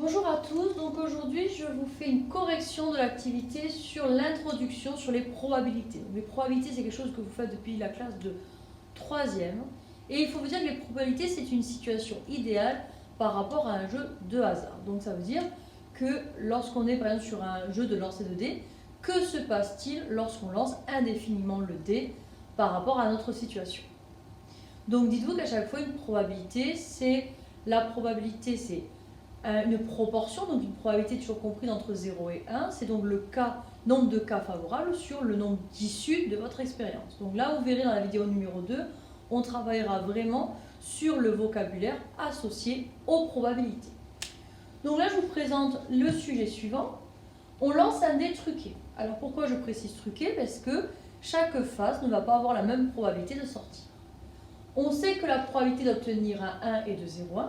Bonjour à tous, donc aujourd'hui je vous fais une correction de l'activité sur l'introduction sur les probabilités. Les probabilités c'est quelque chose que vous faites depuis la classe de 3e et il faut vous dire que les probabilités c'est une situation idéale par rapport à un jeu de hasard. Donc ça veut dire que lorsqu'on est par exemple sur un jeu de lancer de dés, que se passe-t-il lorsqu'on lance indéfiniment le dé par rapport à notre situation? Donc dites-vous qu'à chaque fois une probabilité c'est une proportion, donc une probabilité toujours comprise entre 0 et 1, c'est donc le nombre de cas favorables sur le nombre d'issues de votre expérience. Donc là, vous verrez dans la vidéo numéro 2, on travaillera vraiment sur le vocabulaire associé aux probabilités. Donc là, je vous présente le sujet suivant. On lance un dé truqué. Alors pourquoi je précise truqué? Parce que chaque face ne va pas avoir la même probabilité de sortir. On sait que la probabilité d'obtenir un 1 est de 0,1.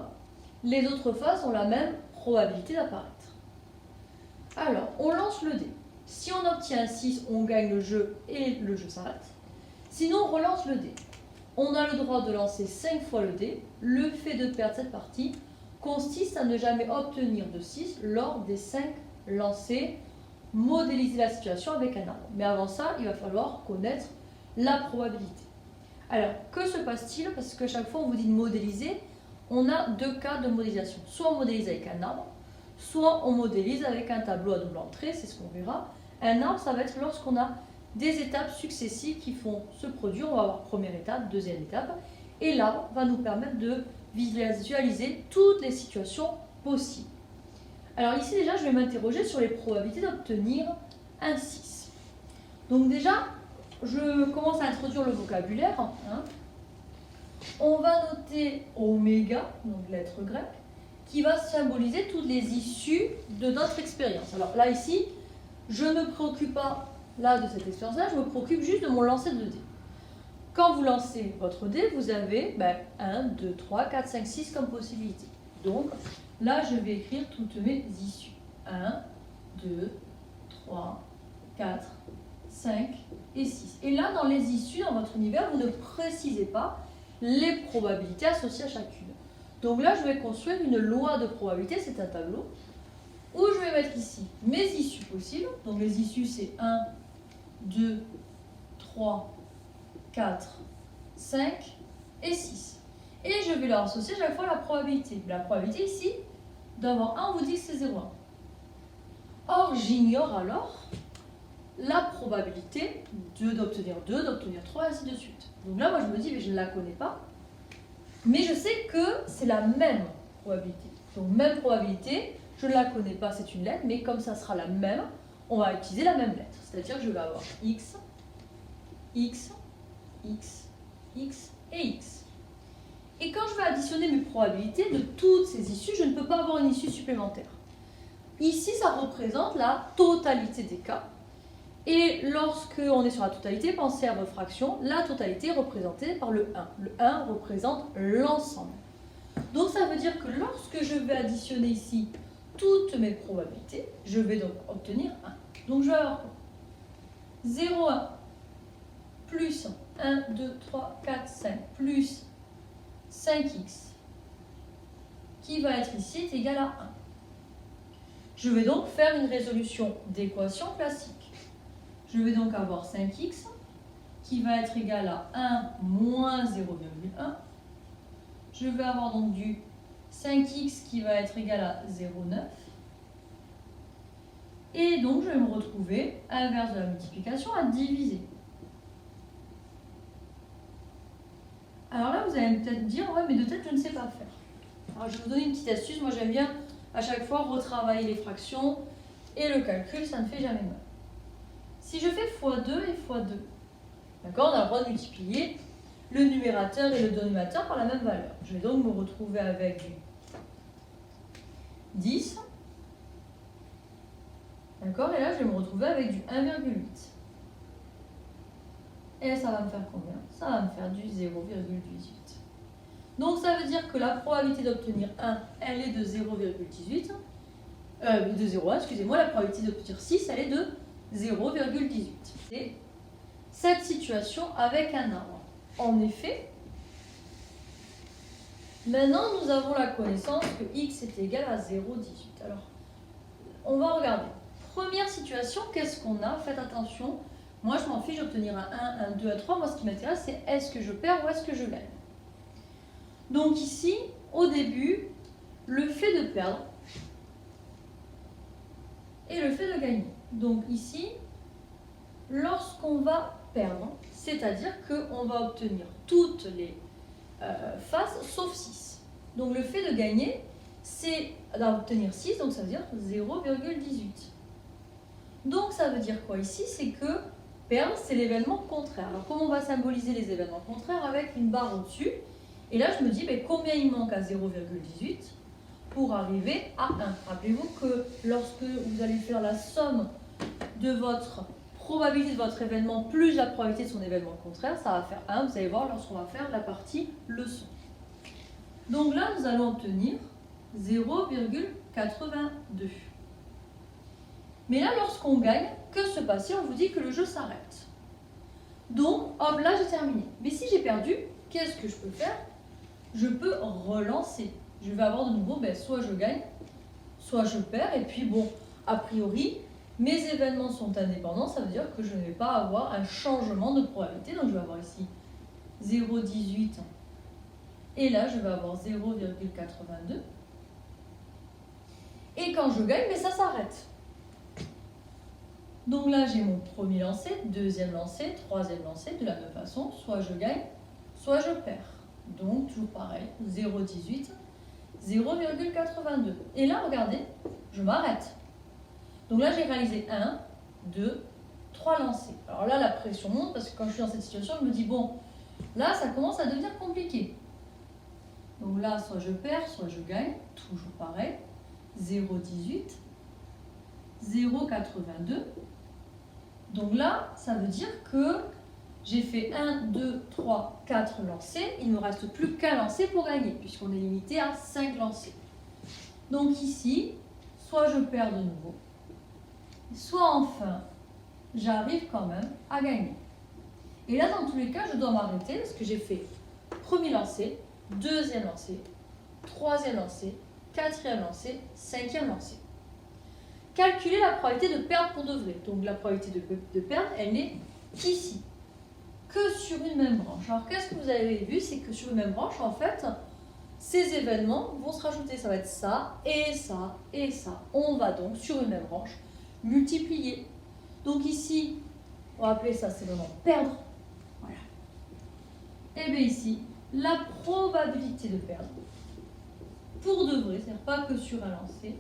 Les autres faces ont la même probabilité d'apparaître. Alors, on lance le dé. Si on obtient un 6, on gagne le jeu et le jeu s'arrête. Sinon, on relance le dé. On a le droit de lancer 5 fois le dé. Le fait de perdre cette partie consiste à ne jamais obtenir de 6 lors des 5 lancés. Modéliser la situation avec un arbre. Mais avant ça, il va falloir connaître la probabilité. Alors, que se passe-t-il? Parce que chaque fois on vous dit de modéliser, on a deux cas de modélisation. Soit on modélise avec un arbre, soit on modélise avec un tableau à double entrée, c'est ce qu'on verra. Un arbre, ça va être lorsqu'on a des étapes successives qui vont se produire. On va avoir première étape, deuxième étape, et l'arbre va nous permettre de visualiser toutes les situations possibles. Alors ici déjà, je vais m'interroger sur les probabilités d'obtenir un 6. Donc déjà, je commence à introduire le vocabulaire. On va noter oméga, donc lettre grecque, qui va symboliser toutes les issues de notre expérience. Alors là, ici, je ne me préoccupe pas là de cette expérience-là, je me préoccupe juste de mon lancer de dés. Quand vous lancez votre dé, vous avez 1, 2, 3, 4, 5, 6 comme possibilité. Donc là, je vais écrire toutes mes issues. 1, 2, 3, 4, 5 et 6. Et là, dans les issues, dans votre univers, vous ne précisez pas les probabilités associées à chacune. Donc là, je vais construire une loi de probabilité, c'est un tableau, où je vais mettre ici mes issues possibles. Donc les issues, c'est 1, 2, 3, 4, 5 et 6. Et je vais leur associer à chaque fois la probabilité. La probabilité ici, d'avoir 1, on vous dit que c'est 0,1. Or, j'ignore alors la probabilité d'obtenir 2, d'obtenir 3, et ainsi de suite. Donc là, moi, je me dis, mais je ne la connais pas. Mais je sais que c'est la même probabilité. Donc, même probabilité, je ne la connais pas, c'est une lettre, mais comme ça sera la même, on va utiliser la même lettre. C'est-à-dire que je vais avoir x, x, x, x et x. Et quand je vais additionner mes probabilités de toutes ces issues, je ne peux pas avoir une issue supplémentaire. Ici, ça représente la totalité des cas. Et lorsque on est sur la totalité, pensez à vos fractions, la totalité est représentée par le 1. Le 1 représente l'ensemble. Donc ça veut dire que lorsque je vais additionner ici toutes mes probabilités, je vais donc obtenir 1. Donc je vais avoir 0,1 plus 1, 2, 3, 4, 5 plus 5x qui va être ici est égal à 1. Je vais donc faire une résolution d'équation classique. Je vais donc avoir 5x qui va être égal à 1 moins 0,1. Je vais avoir donc du 5x qui va être égal à 0,9. Et donc je vais me retrouver à l'inverse de la multiplication à diviser. Alors là, vous allez peut-être dire, ouais, mais de tête, je ne sais pas faire. Alors je vais vous donner une petite astuce. Moi, j'aime bien à chaque fois retravailler les fractions et le calcul, ça ne fait jamais mal. Si je fais x2 et x2, d'accord, on a le droit de multiplier le numérateur et le dénominateur par la même valeur. Je vais donc me retrouver avec du 10, d'accord, et là je vais me retrouver avec du 1,8. Et ça va me faire combien? Ça va me faire du 0,18. Donc ça veut dire que la probabilité d'obtenir 1, elle est de 0,18, de 0,1, excusez-moi, la probabilité d'obtenir 6, elle est de 0,18. C'est cette situation avec un arbre. En effet, Maintenant, nous avons la connaissance que x est égal à 0,18. Alors, on va regarder. Première situation, qu'est-ce qu'on a? Faites attention. Moi, je m'en fiche d'obtenir un 1, un 2, un 3. Moi, ce qui m'intéresse, c'est est-ce que je perds ou est-ce que je gagne? Donc ici, au début, le fait de perdre et le fait de gagner. Donc ici, lorsqu'on va perdre, c'est-à-dire qu'on va obtenir toutes les faces sauf 6. Donc le fait de gagner, c'est d'obtenir 6, donc ça veut dire 0,18. Donc ça veut dire quoi ici? C'est que perdre, c'est l'événement contraire. Alors comment on va symboliser les événements contraires? Avec une barre au-dessus. Et là je me dis, ben, combien il manque à 0,18 pour arriver à 1? Rappelez-vous que lorsque vous allez faire la somme de votre probabilité de votre événement plus la probabilité de son événement contraire, ça va faire 1. Vous allez voir lorsqu'on va faire la partie leçon. Donc là, nous allons obtenir 0,82. Mais là, lorsqu'on gagne, que se passe-t-il? On vous dit que le jeu s'arrête. Donc, hop, là, j'ai terminé. Mais si j'ai perdu, qu'est-ce que je peux faire? Je peux relancer. Je vais avoir de nouveau, ben, soit je gagne, soit je perds. Et puis, bon, a priori, mes événements sont indépendants. Ça veut dire que je ne vais pas avoir un changement de probabilité. Donc, je vais avoir ici 0,18. Et là, je vais avoir 0,82. Et quand je gagne, mais ça s'arrête. Donc là, j'ai mon premier lancer, deuxième lancer, troisième lancer. De la même façon, soit je gagne, soit je perds. Donc, toujours pareil, 0,18, 0,82. Et là, regardez, je m'arrête. Donc là, j'ai réalisé 1, 2, 3 lancers. Alors là, la pression monte parce que quand je suis dans cette situation, je me dis, bon, là, ça commence à devenir compliqué. Donc là, soit je perds, soit je gagne. Toujours pareil, 0,18, 0,82. Donc là, ça veut dire que j'ai fait 1, 2, 3, 4 lancers. Il ne me reste plus qu'un lancer pour gagner, puisqu'on est limité à 5 lancers. Donc ici, soit je perds de nouveau, soit enfin, j'arrive quand même à gagner. Et là, dans tous les cas, je dois m'arrêter parce que j'ai fait premier lancer, deuxième lancer, troisième lancer, quatrième lancer, cinquième lancer. Calculer la probabilité de perdre pour de vrai. Donc la probabilité de perdre, elle n'est qu'ici, que sur une même branche. Alors qu'est-ce que vous avez vu? C'est que sur une même branche, en fait, ces événements vont se rajouter. Ça va être ça, et ça, et ça. On va donc, sur une même branche, multiplier. Donc ici, on va appeler ça, c'est vraiment perdre. Voilà. Et bien ici, la probabilité de perdre, pour de vrai, c'est-à-dire pas que sur un lancer,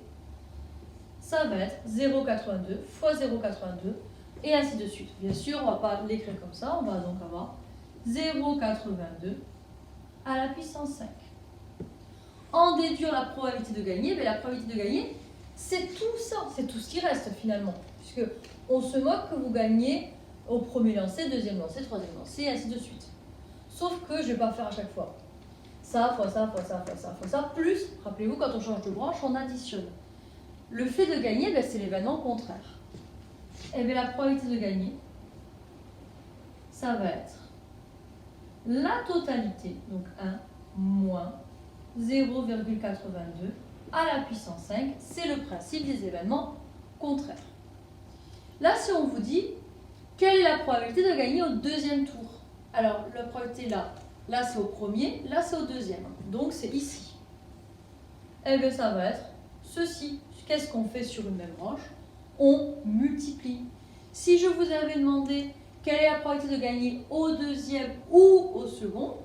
ça va être 0,82 fois 0,82 et ainsi de suite. Bien sûr, on ne va pas l'écrire comme ça, on va donc avoir 0,82 à la puissance 5. En déduire la probabilité de gagner, mais la probabilité de gagner, c'est tout ça, c'est tout ce qui reste finalement. Puisque on se moque que vous gagnez au premier lancer, deuxième lancer, troisième lancer et ainsi de suite. Sauf que je ne vais pas faire à chaque fois. Ça, fois ça, fois ça, fois ça, fois ça, plus, rappelez-vous, quand on change de branche, on additionne. Le fait de gagner, ben, c'est l'événement contraire. Et bien la probabilité de gagner, ça va être la totalité, donc 1 moins 0,82 à la puissance 5, c'est le principe des événements contraires. Là, si on vous dit, quelle est la probabilité de gagner au deuxième tour? Alors, la probabilité là c'est au premier, là c'est au deuxième, donc c'est ici. Et bien ça va être ceci. Qu'est-ce qu'on fait sur une même branche? On multiplie. Si je vous avais demandé quelle est la probabilité de gagner au deuxième ou au second,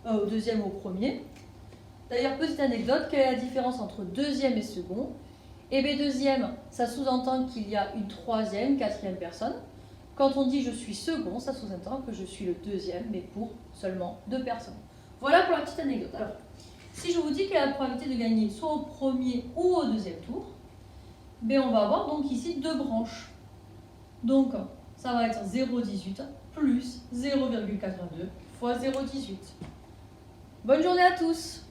au deuxième ou au premier, d'ailleurs, petite anecdote, quelle est la différence entre deuxième et second? Eh bien, deuxième, ça sous-entend qu'il y a une troisième, quatrième personne. Quand on dit je suis second, ça sous-entend que je suis le deuxième, mais pour seulement 2 personnes. Voilà pour la petite anecdote. Alors, si je vous dis quelle est la probabilité de gagner soit au premier ou au deuxième tour, ben on va avoir donc ici 2 branches. Donc, ça va être 0,18 plus 0,82 fois 0,18. Bonne journée à tous!